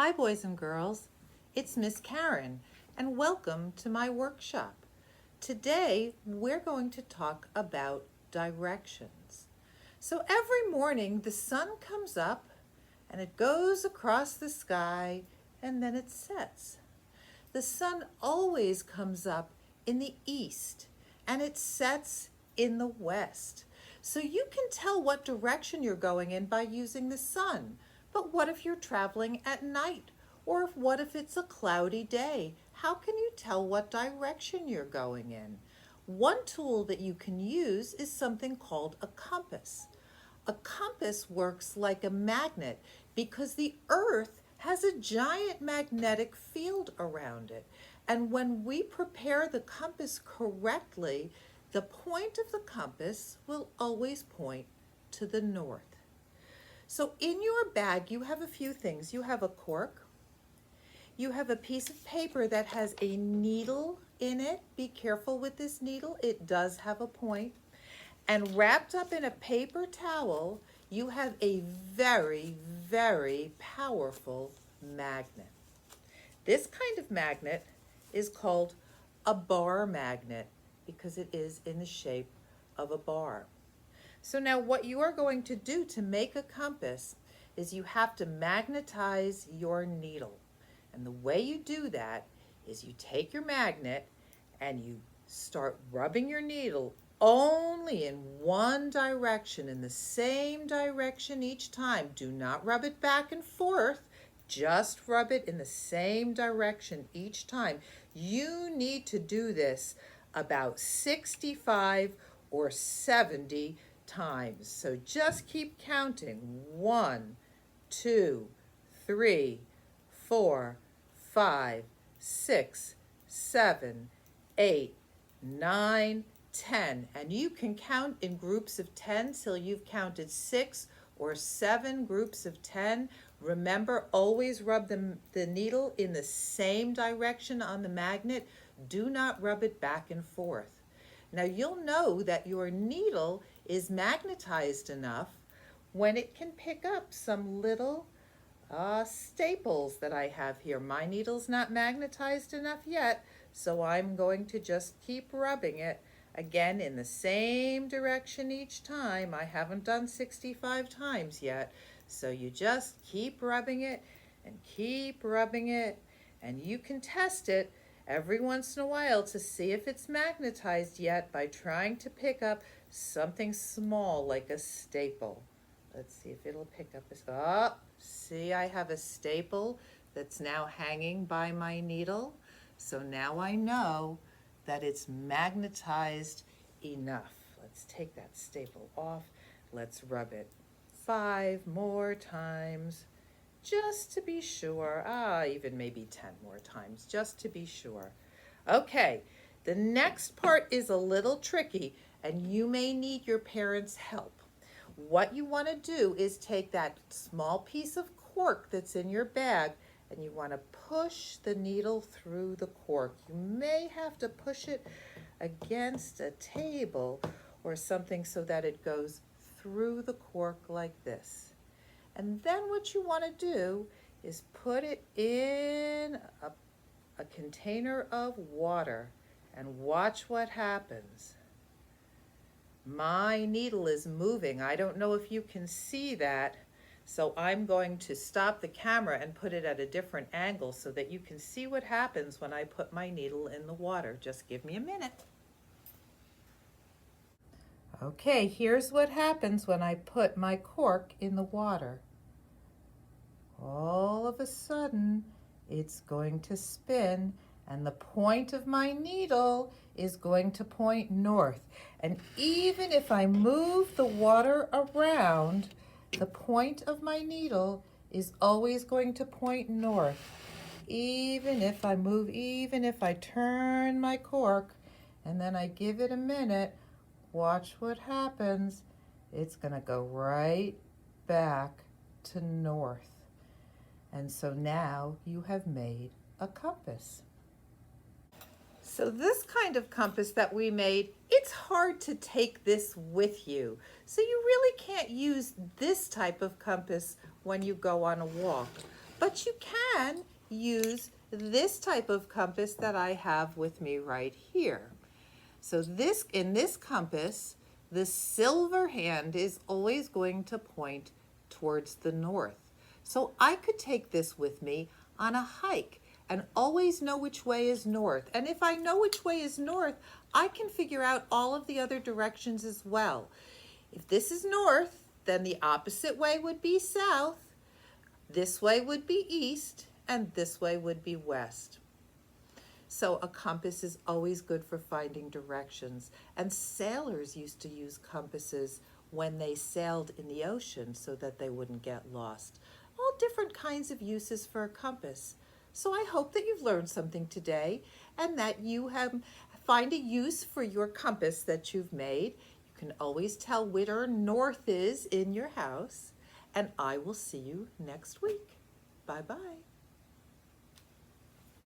Hi boys and girls, it's Miss Karen and welcome to my workshop. Today we're going to talk about directions. So every morning the sun comes up and it goes across the sky and then it sets. The sun always comes up in the east and it sets in the west. So you can tell what direction you're going in by using the sun. But what if you're traveling at night? Or what if it's a cloudy day? How can you tell what direction you're going in? One tool that you can use is something called a compass. A compass works like a magnet because the earth has a giant magnetic field around it. And when we prepare the compass correctly, the point of the compass will always point to the north. So in your bag, you have a few things. You have a cork. You have a piece of paper that has a needle in it. Be careful with this needle. It does have a point. And wrapped up in a paper towel, you have a very, very powerful magnet. This kind of magnet is called a bar magnet because it is in the shape of a bar. So now what you are going to do to make a compass is you have to magnetize your needle. And the way you do that is you take your magnet and you start rubbing your needle only in one direction, in the same direction each time. Do not rub it back and forth. Just rub it in the same direction each time. You need to do this about 65 or 70 times. So just keep counting. 1, 2, 3, 4, 5, 6, 7, 8, 9, 10. And you can count in groups of 10 till you've counted 6 or 7 groups of 10. Remember, always rub the needle in the same direction on the magnet. Do not rub it back and forth. Now you'll know that your needle is magnetized enough when it can pick up some little staples that I have here. My needle's not magnetized enough yet, so I'm going to just keep rubbing it again in the same direction each time. I haven't done 65 times yet, so you just keep rubbing it and keep rubbing it, and you can test it every once in a while to see if it's magnetized yet by trying to pick up something small like a staple. Let's see if it'll pick up this. Oh, see, I have a staple that's now hanging by my needle. So now I know that it's magnetized enough. Let's take that staple off. Let's rub it 5 more times just to be sure. Even maybe 10 more times just to be sure. Okay, the next part is a little tricky and you may need your parents' help. What you want to do is take that small piece of cork that's in your bag and you want to push the needle through the cork. You may have to push it against a table or something so that it goes through the cork like this. And then what you want to do is put it in a container of water and watch what happens. My needle is moving. I don't know if you can see that, so I'm going to stop the camera and put it at a different angle so that you can see what happens when I put my needle in the water. Just give me a minute. Okay, here's what happens when I put my cork in the water. All of a sudden, it's going to spin and the point of my needle is going to point north. And even if I move the water around, the point of my needle is always going to point north. Even if I move, even if I turn my cork and then I give it a minute, watch what happens. It's going to go right back to north. And so now you have made a compass. So this kind of compass that we made, it's hard to take this with you. So you really can't use this type of compass when you go on a walk. But you can use this type of compass that I have with me right here. So in this compass, the silver hand is always going to point towards the north. So I could take this with me on a hike and always know which way is north. And if I know which way is north, I can figure out all of the other directions as well. If this is north, then the opposite way would be south, this way would be east, and this way would be west. So a compass is always good for finding directions. And sailors used to use compasses when they sailed in the ocean so that they wouldn't get lost. All different kinds of uses for a compass. So I hope that you've learned something today and that you find a use for your compass that you've made. You can always tell where north is in your house. And I will see you next week. Bye-bye.